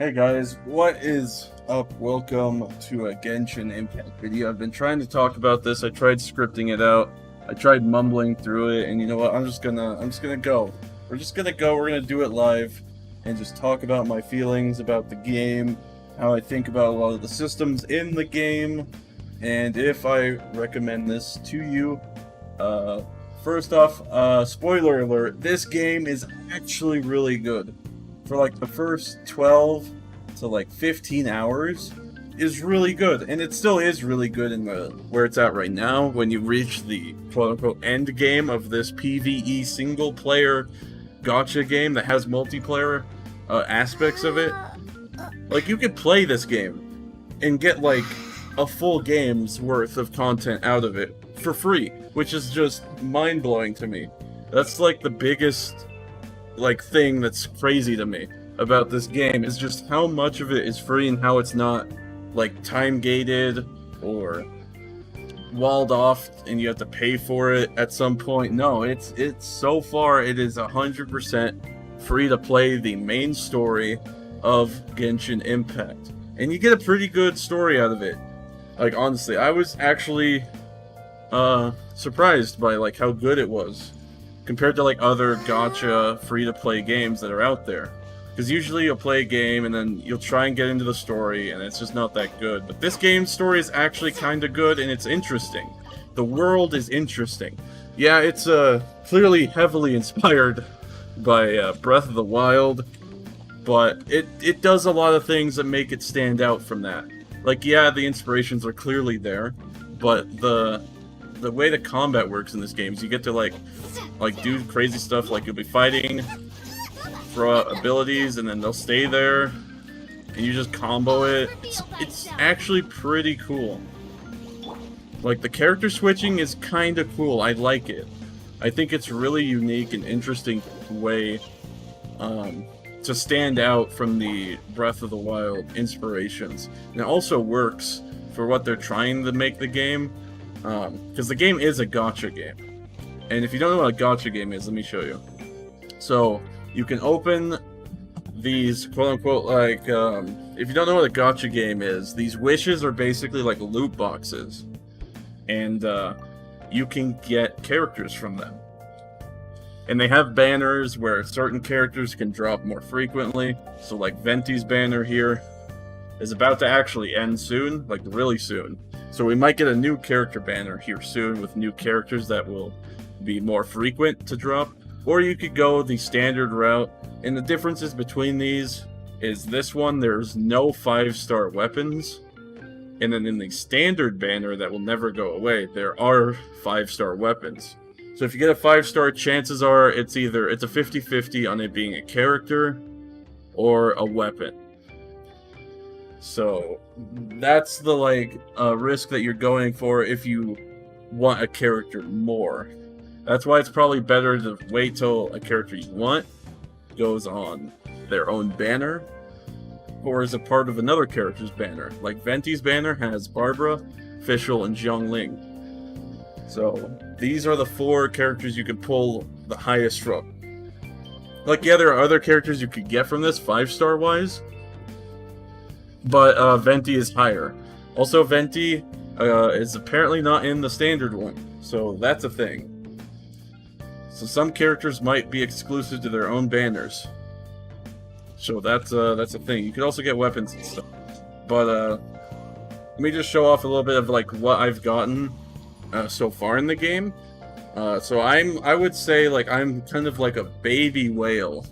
Hey guys, what is up? Welcome to a Genshin Impact video. I've been trying to talk about this. I tried scripting it out. I tried mumbling through it, and you know what? I'm just gonna go. We're just gonna go. We're gonna do it live and just talk about my feelings about the game, how I think about a lot of the systems in the game, and if I recommend this to you. First off, spoiler alert, this game is actually really good. For like the first 12 to like 15 hours is really good, and it still is really good in the where it's at right now. When you reach the quote-unquote end game of this PvE single player gacha game that has multiplayer aspects of it, like you could play this game and get like a full game's worth of content out of it for free, which is just mind-blowing to me. That's like the biggest like thing that's crazy to me about this game is just how much of it is free and how it's not like time gated or walled off and you have to pay for it at some point. No, it's so far it is 100% free to play the main story of Genshin Impact, and you get a pretty good story out of it. Like honestly, I was actually surprised by like how good it was compared to like other gacha free-to-play games that are out there. Because usually you'll play a game and then you'll try and get into the story and it's just not that good. But this game's story is actually kind of good and it's interesting. The world is interesting. Yeah, it's clearly heavily inspired by Breath of the Wild, but it does a lot of things that make it stand out from that. Like, yeah, the inspirations are clearly there, but the way the combat works in this game is you get to like do crazy stuff, like you'll be fighting, throw out abilities, and then they'll stay there, and you just combo it. It's actually pretty cool. Like, the character switching is kind of cool. I like it. I think it's really unique and interesting way to stand out from the Breath of the Wild inspirations. And it also works for what they're trying to make the game, because the game is a gacha game. And if you don't know what a gacha game is, let me show you. So, you can open these, quote-unquote, like, if you don't know what a gacha game is, these wishes are basically like loot boxes. And, you can get characters from them. And they have banners where certain characters can drop more frequently. So, like, Venti's banner here is about to actually end soon, like, really soon. So we might get a new character banner here soon with new characters that will be more frequent to drop, or you could go the standard route. And the differences between these is this one, there's no 5-star weapons, and then in the standard banner that will never go away, there are 5-star weapons. So if you get a 5-star, chances are it's a 50-50 on it being a character or a weapon. So that's the risk that you're going for if you want a character more. That's why it's probably better to wait till a character you want goes on their own banner, or is a part of another character's banner. Like Venti's banner has Barbara, Fischl, and Xiangling. So these are the 4 characters you can pull the highest from. Like, yeah, there are other characters you could get from this 5-star wise, but Venti is higher. Also, Venti is apparently not in the standard one, so that's a thing. So some characters might be exclusive to their own banners. So that's a thing. You could also get weapons and stuff. But let me just show off a little bit of like what I've gotten so far in the game. So I would say like I'm kind of like a baby whale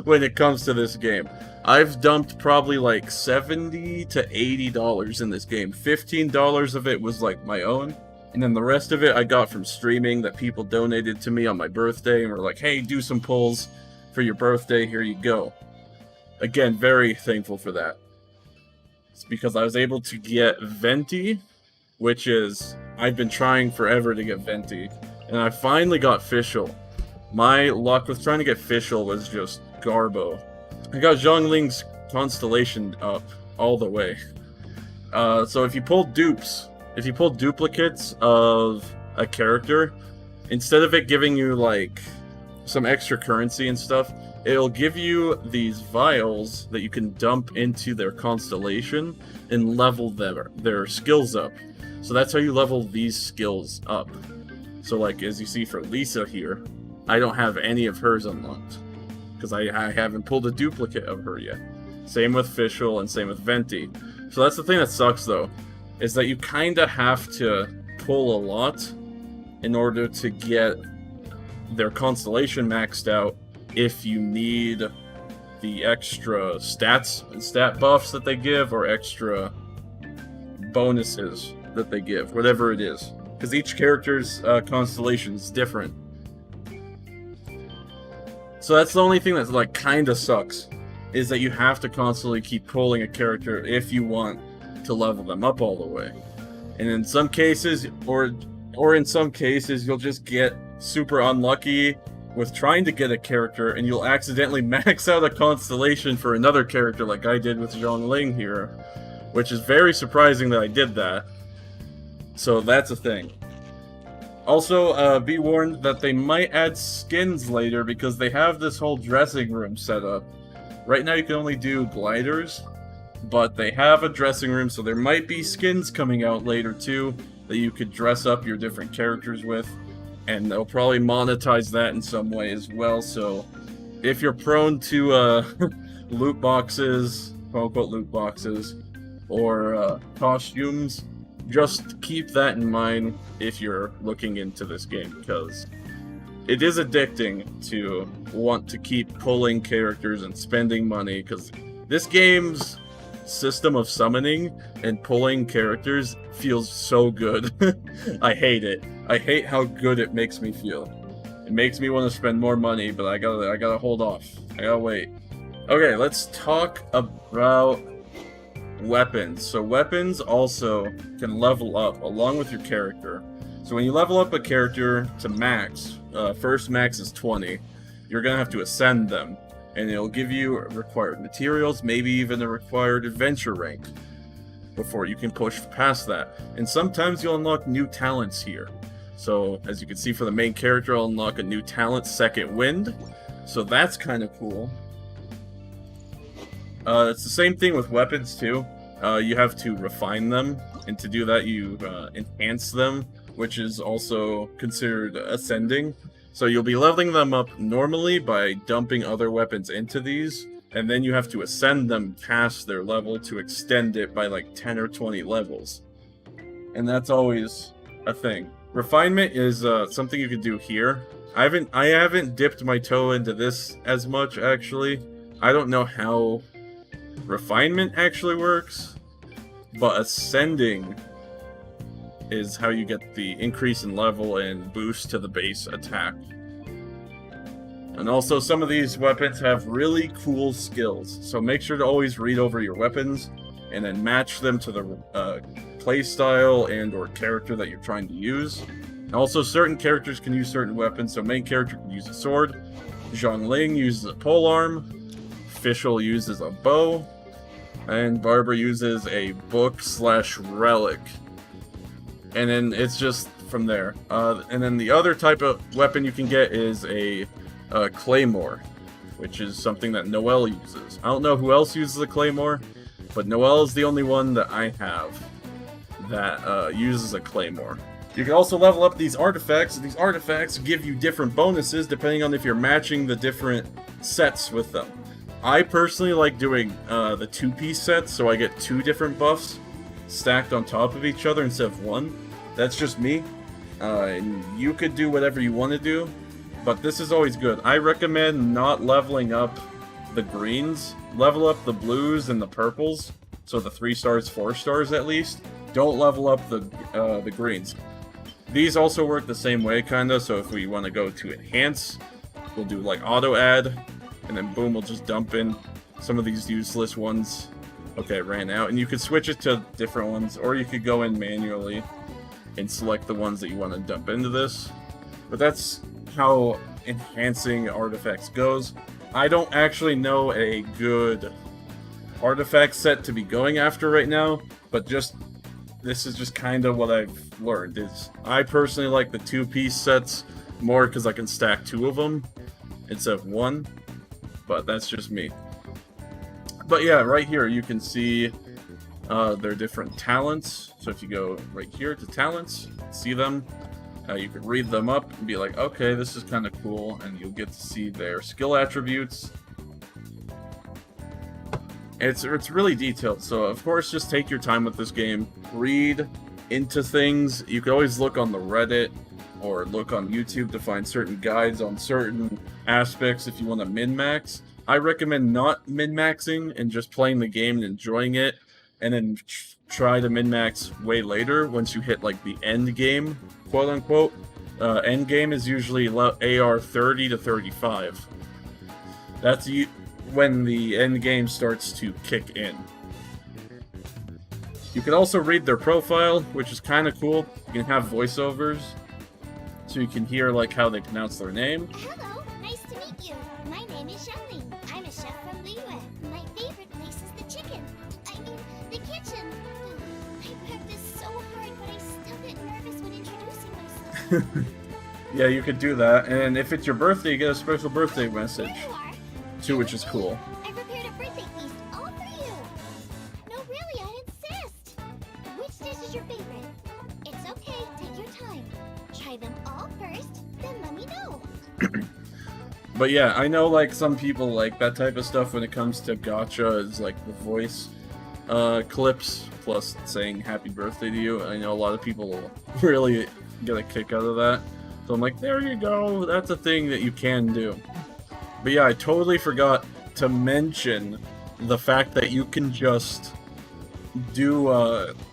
when it comes to this game. I've dumped probably like $70 to $80 in this game. $15 of it was like my own. And then the rest of it I got from streaming that people donated to me on my birthday and were like, hey, do some pulls for your birthday, here you go. Again, very thankful for that. It's because I was able to get Venti, which is, I've been trying forever to get Venti, and I finally got Fischl. My luck with trying to get Fischl was just garbo. I got Xiangling's Constellation up all the way. So if you pull duplicates of a character, instead of it giving you like some extra currency and stuff, it'll give you these vials that you can dump into their constellation and level their skills up. So that's how you level these skills up. So like, as you see for Lisa here, I don't have any of hers unlocked, because I haven't pulled a duplicate of her yet. Same with Fischl and same with Venti. So that's the thing that sucks though, is that you kinda have to pull a lot in order to get their constellation maxed out if you need the extra stats and stat buffs that they give, or extra bonuses that they give, whatever it is. Because each character's constellation is different. So that's the only thing that's like kinda sucks, is that you have to constantly keep pulling a character if you want to level them up all the way. And in some cases, or in some cases, you'll just get super unlucky with trying to get a character, and you'll accidentally max out a constellation for another character like I did with Zhongling here, which is very surprising that I did that. So that's a thing. Also, be warned that they might add skins later, because they have this whole dressing room set up. Right now you can only do gliders, but they have a dressing room, so there might be skins coming out later too that you could dress up your different characters with, and they'll probably monetize that in some way as well. So if you're prone to loot boxes, quote-unquote loot boxes, or costumes, just keep that in mind if you're looking into this game, because it is addicting to want to keep pulling characters and spending money, because this game's system of summoning and pulling characters feels so good. I hate it. I hate how good it makes me feel. It makes me want to spend more money, but I gotta hold off. I gotta wait. Okay, let's talk about weapons. So weapons also can level up along with your character. So when you level up a character to max, first max is 20, you're gonna have to ascend them, and it'll give you required materials, maybe even a required adventure rank before you can push past that. And sometimes you'll unlock new talents here. So as you can see for the main character, I'll unlock a new talent, Second Wind. So that's kind of cool. It's the same thing with weapons too. You have to refine them, and to do that you enhance them, which is also considered ascending. So you'll be leveling them up normally by dumping other weapons into these, and then you have to ascend them past their level to extend it by like 10 or 20 levels. And that's always a thing. Refinement is something you can do here. I haven't dipped my toe into this as much, actually. I don't know how refinement actually works, but ascending is how you get the increase in level and boost to the base attack. And also, some of these weapons have really cool skills, so make sure to always read over your weapons and then match them to the playstyle and or character that you're trying to use. And also, certain characters can use certain weapons, so main character can use a sword, Zhongling uses a polearm, Fischl uses a bow, and Barbara uses a book/relic. And then it's just from there. And then the other type of weapon you can get is a claymore, which is something that Noelle uses. I don't know who else uses a claymore, but Noelle is the only one that I have that uses a claymore. You can also level up these artifacts, and these artifacts give you different bonuses depending on if you're matching the different sets with them. I personally like doing the two-piece sets, so I get 2 different buffs stacked on top of each other instead of 1. That's just me. And you could do whatever you want to do, but this is always good. I recommend not leveling up the greens. Level up the blues and the purples, so the 3 stars, 4 stars at least. Don't level up the greens. These also work the same way, kinda, so if we want to go to enhance, we'll do like auto add, and then boom, we'll just dump in some of these useless ones. Okay, ran out, and you could switch it to different ones, or you could go in manually and select the ones that you want to dump into this. But that's how enhancing artifacts goes. I don't actually know a good artifact set to be going after right now, but this is just kind of what I've learned. Is I personally like the 2-piece sets more because I can stack 2 of them instead of 1. but that's just me. But yeah, right here you can see their different talents. So if you go right here to talents, see them. You can read them up and be like, okay, this is kind of cool, and you'll get to see their skill attributes. It's really detailed, so of course just take your time with this game. Read into things. You can always look on the Reddit or look on YouTube to find certain guides on certain aspects if you want to min-max. I recommend not min-maxing and just playing the game and enjoying it, and then try to min-max way later once you hit like the end game, quote unquote. End game is usually AR 30 to 35. That's when the end game starts to kick in. You can also read their profile, which is kind of cool. You can have voiceovers, so you can hear like how they pronounce their name. Hello, nice to meet you. My name is Xiangling. I'm a chef from Liyue. My favorite place is the chicken. I mean, the kitchen. I practiced so hard, but I still get nervous when introducing myself. Yeah, you could do that, and if it's your birthday, you get a special birthday message, There you are. too, which is cool. I prepared a birthday feast all for you. No, really, I insist. Which dish is your favorite? It's okay, take your time. Try them all first, then let me know. But yeah, I know like some people like that type of stuff when it comes to gacha, is like the voice clips plus saying happy birthday to you. I know a lot of people really get a kick out of that. So I'm like, there you go, that's a thing that you can do. But yeah, I totally forgot to mention the fact that you can just do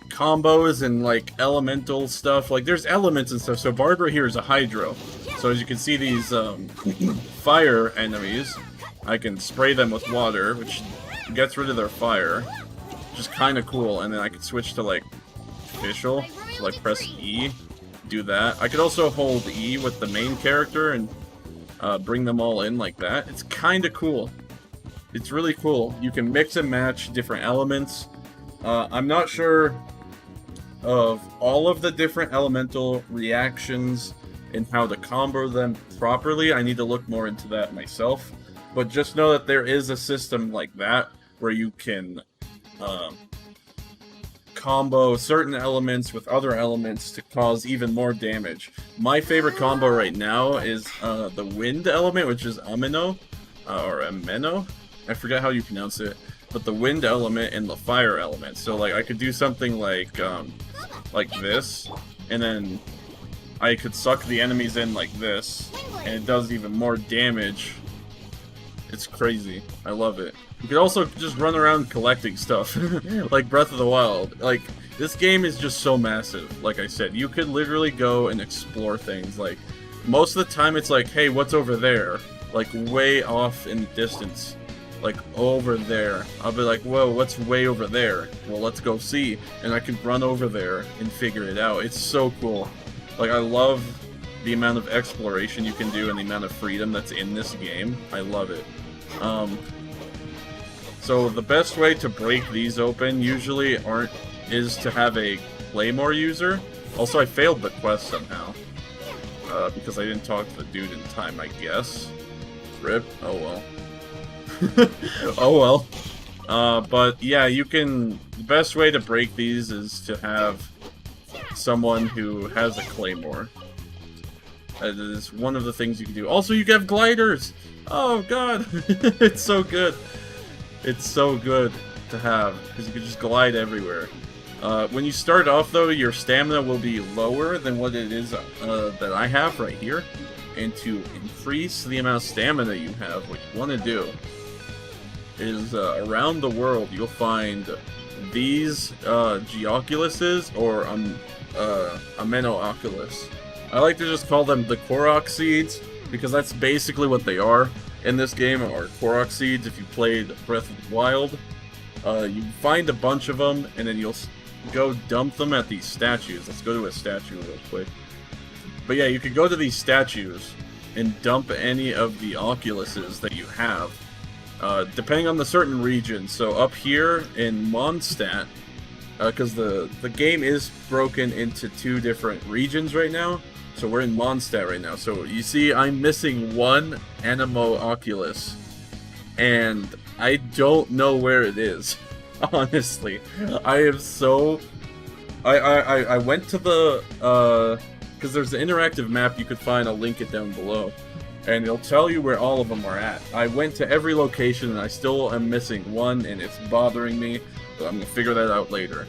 combos and like elemental stuff. Like there's elements and stuff. So Barbara here is a hydro. So as you can see, these fire enemies, I can spray them with water, which gets rid of their fire, which is kind of cool. And then I can switch to like official, so like press E, do that. I could also hold E with the main character and bring them all in like that. It's kind of cool. It's really cool. You can mix and match different elements. I'm not sure of all of the different elemental reactions and how to combo them properly. I need to look more into that myself. But just know that there is a system like that where you can combo certain elements with other elements to cause even more damage. My favorite combo right now is the wind element, which is Ameno, or Ameno. I forget how you pronounce it. But the wind element and the fire element. So like I could do something like this, and then I could suck the enemies in like this, and it does even more damage. It's crazy. I love it. You could also just run around collecting stuff, like Breath of the Wild. Like, this game is just so massive, like I said. You could literally go and explore things. Like, most of the time it's like, hey, what's over there? Like, way off in the distance. Like, over there. I'll be like, whoa, what's way over there? Well, let's go see. And I can run over there and figure it out. It's so cool. Like, I love the amount of exploration you can do and the amount of freedom that's in this game. I love it. So the best way to break these open usually is to have a Claymore user. Also, I failed the quest somehow. Because I didn't talk to the dude in time, I guess. Rip. Oh well. Oh well. But yeah, the best way to break these is to have someone who has a Claymore. That is one of the things you can do. Also, you can have gliders! Oh god! It's so good. It's so good to have, because you can just glide everywhere. When you start off, though, your stamina will be lower than what it is that I have right here. And to increase the amount of stamina you have, what you want to do is around the world you'll find these Geoculuses or Ameno-Oculus. I like to just call them the Korok seeds, because that's basically what they are in this game, are Korok seeds. If you played Breath of the Wild, you find a bunch of them, and then you'll go dump them at these statues. Let's go to a statue real quick. But yeah, you can go to these statues and dump any of the Oculuses that you have, depending on the certain region. So up here in Mondstadt, because the game is broken into 2 different regions right now. So we're in Mondstadt right now. So you see I'm missing one Anemo Oculus. and I don't know where it is. Honestly, I am so. I went to the because there's an interactive map you could find. I'll link it down below, and it'll tell you where all of them are at. I went to every location, and I still am missing one, and it's bothering me. But I'm gonna figure that out later.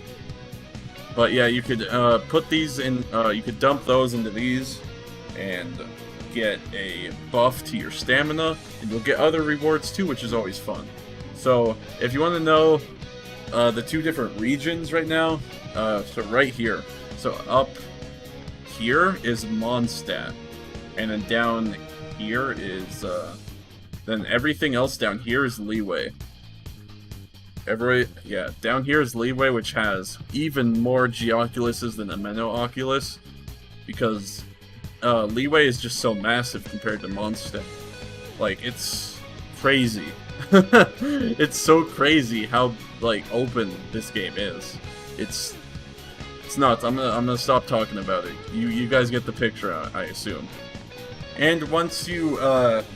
But yeah, you could put these in. You could dump those into these, and get a buff to your stamina, and you'll get other rewards too, which is always fun. So if you want to know the two different regions right now, so right here, so up here is Mondstadt, and then down here is then everything else down here is Leeway. Down here is Leeway, which has even more Geoculuses than Ameno-Oculus, because Leeway is just so massive compared to Mondstadt. Like, it's crazy. It's so crazy how, like, open this game is. It's nuts. I'm gonna stop talking about it. You guys get the picture, I assume. And once you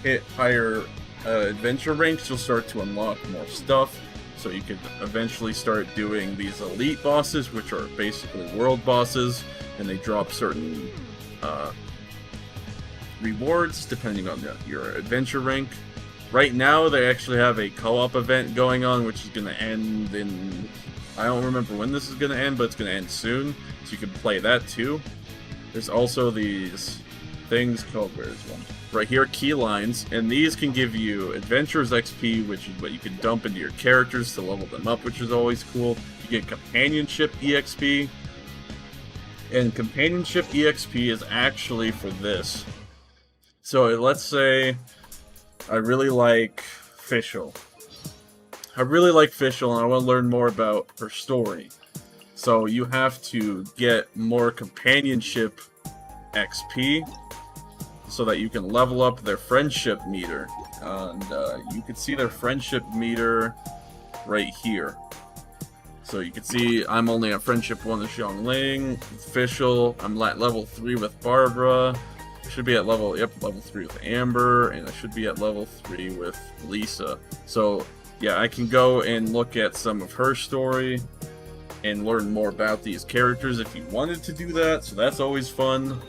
hit higher adventure ranks, you'll start to unlock more stuff. So you could eventually start doing these elite bosses, which are basically world bosses, and they drop certain rewards depending on your adventure rank. Right now, they actually have a co-op event going on, which is going to end in... I don't remember when this is going to end, but it's going to end soon, so you can play that too. There's also these things called... Where's one? Right here, key lines, and these can give you Adventurers XP, which is what you can dump into your characters to level them up, which is always cool. You get Companionship EXP, and Companionship EXP is actually for this. So let's say I really like Fischl. And I want to learn more about her story. So you have to get more Companionship XP, so that you can level up their friendship meter. And you can see their friendship meter right here. So you can see I'm only at friendship 1 with Xiangling, with Fischl. I'm at level 3 with Barbara. I should be at level 3 with Amber, and I should be at level 3 with Lisa. So yeah, I can go and look at some of her story and learn more about these characters if you wanted to do that, so that's always fun.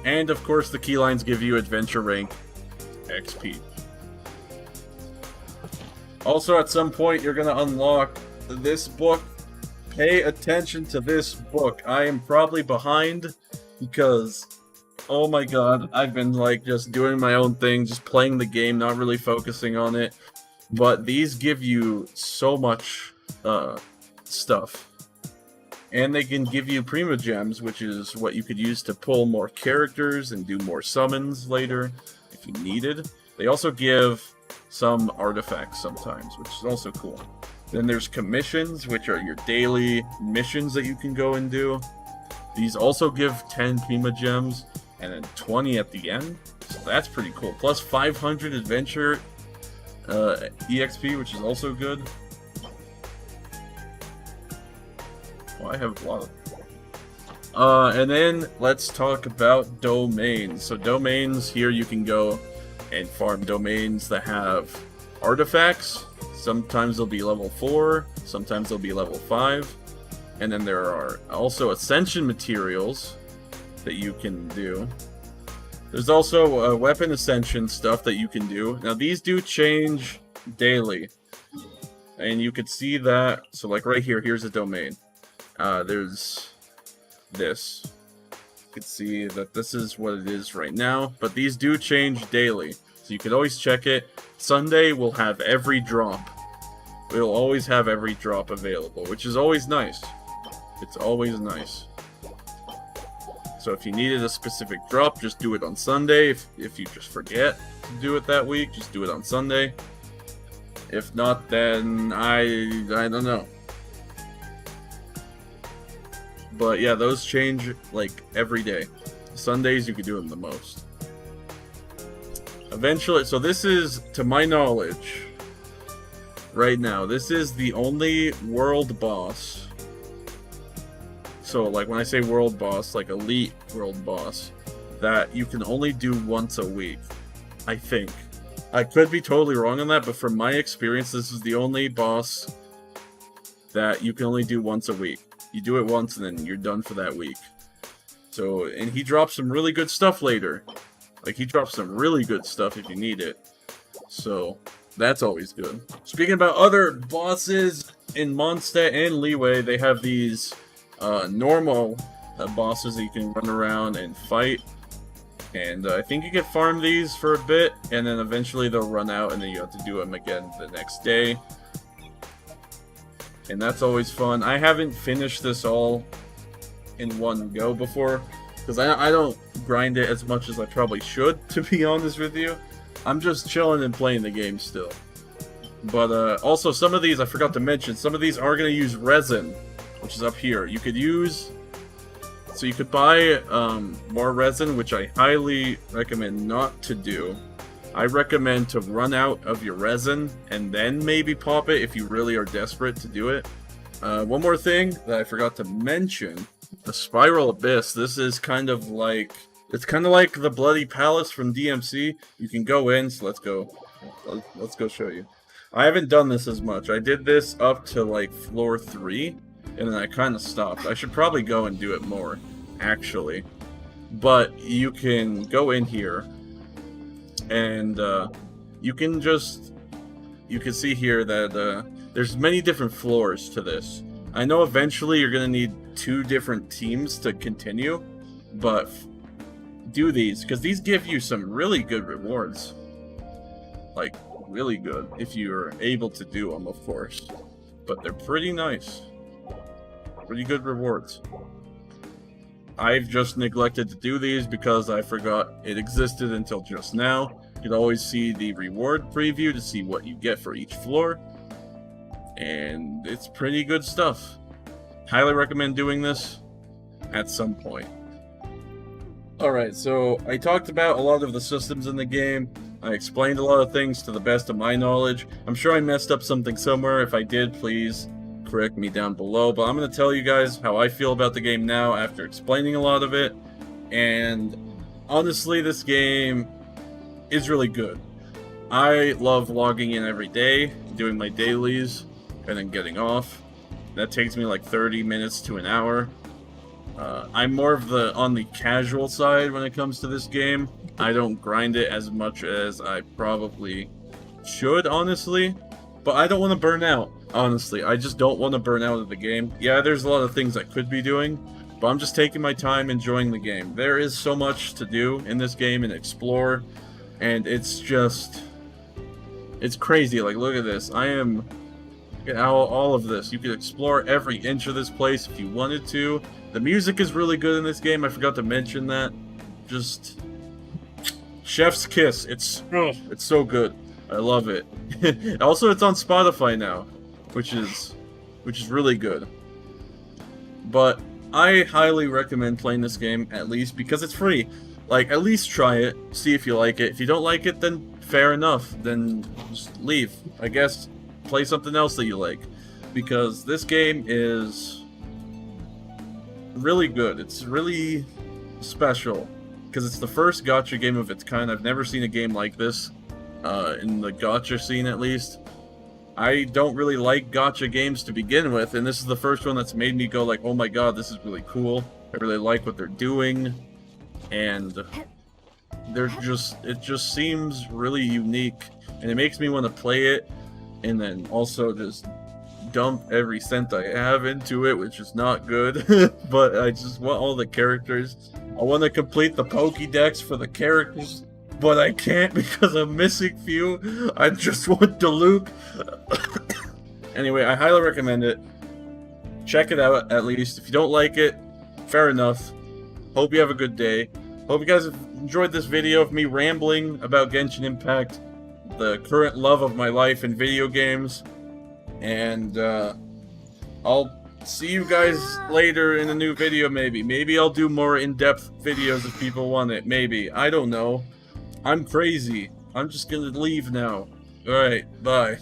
And of course, the keylines give you adventure rank XP. Also, at some point, you're going to unlock this book. Pay attention to this book. I am probably behind because, oh my god, I've been like just doing my own thing, just playing the game, not really focusing on it. But these give you so much stuff. And they can give you Prima Gems, which is what you could use to pull more characters and do more summons later, if you needed. They also give some artifacts sometimes, which is also cool. Then there's commissions, which are your daily missions that you can go and do. These also give 10 Prima Gems, and then 20 at the end, so that's pretty cool. Plus 500 Adventure EXP, which is also good. Well, I have a lot of... and then let's talk about domains. So domains, here you can go and farm domains that have artifacts. Sometimes they'll be level 4, sometimes they'll be level 5. And then there are also ascension materials that you can do. There's also weapon ascension stuff that you can do. Now these do change daily. And you could see that, so like right here, here's a domain. There's this. You can see that this is what it is right now, but these do change daily, so you could always check it. Sunday will have every drop. We'll always have every drop available, which is always nice. It's always nice. So if you needed a specific drop, just do it on Sunday. If you just forget to do it that week, just do it on Sunday. If not, then I don't know. But yeah, those change like every day. Sundays you can do them the most. Eventually, so this is, to my knowledge, right now, this is the only world boss. So like when I say world boss, like elite world boss, that you can only do once a week, I think. I could be totally wrong on that, but from my experience, this is the only boss that you can only do once a week. You do it once and then you're done for that week. So, and he drops some really good stuff later. Like, he drops some really good stuff if you need it. So, that's always good. Speaking about other bosses in Mondstadt and Leeway, they have these normal bosses that you can run around and fight. And I think you can farm these for a bit, and then eventually they'll run out, and then you have to do them again the next day. And that's always fun. I haven't finished this all in one go before, because I don't grind it as much as I probably should, to be honest with you. I'm just chilling and playing the game still. But also, some of these, I forgot to mention, some of these are going to use resin, which is up here. You could use... So you could buy more resin, which I highly recommend not to do. I recommend to run out of your resin and then maybe pop it if you really are desperate to do it. One more thing that I forgot to mention, the Spiral Abyss. This is kind of like, it's kind of like the Bloody Palace from DMC. You can go in, so let's go show you. I haven't done this as much. I did this up to like floor 3. And then I kind of stopped. I should probably go and do it more, actually. But you can go in here, and you can see here that there's many different floors to this. I know eventually you're going to need 2 different teams to continue, but do these, because these give you some really good rewards. Like, really good, if you're able to do them, of course. But they're pretty nice. Pretty good rewards. I've just neglected to do these because I forgot it existed until just now. You can always see the reward preview to see what you get for each floor. And it's pretty good stuff. Highly recommend doing this at some point. Alright, so I talked about a lot of the systems in the game. I explained a lot of things to the best of my knowledge. I'm sure I messed up something somewhere. If I did, please correct me down below, but I'm going to tell you guys how I feel about the game now after explaining a lot of it. And honestly, this game is really good. I love logging in every day, doing my dailies, and then getting off. That takes me like 30 minutes to an hour. I'm more of on the casual side when it comes to this game. I don't grind it as much as I probably should, honestly. But I don't want to burn out, honestly. I just don't want to burn out of the game. Yeah, there's a lot of things I could be doing, but I'm just taking my time enjoying the game. There is so much to do in this game and explore, and it's just... It's crazy. Like, look at this. Look at all of this. You could explore every inch of this place if you wanted to. The music is really good in this game. I forgot to mention that. Just... Chef's kiss. It's so good. I love it. Also, it's on Spotify now, which is really good. But I highly recommend playing this game, at least because it's free. Like, at least try it, see if you like it. If you don't like it, then fair enough. Then just leave. I guess play something else that you like, because this game is really good. It's really special because it's the first gacha game of its kind. I've never seen a game like this. In the gacha scene, at least. I don't really like gacha games to begin with, and this is the first one that's made me go like, oh my god, this is really cool. I really like what they're doing, and it just seems really unique, and it makes me want to play it, and then also just dump every cent I have into it, which is not good. But I just want all the characters. I want to complete the Pokédex for the characters, but I can't because I'm missing few. I just want Diluc. Anyway, I highly recommend it. Check it out, at least. If you don't like it, fair enough. Hope you have a good day. Hope you guys have enjoyed this video of me rambling about Genshin Impact, the current love of my life in video games. And I'll see you guys later in a new video, maybe. Maybe I'll do more in-depth videos if people want it. Maybe. I don't know. I'm crazy. I'm just gonna leave now. Alright, bye.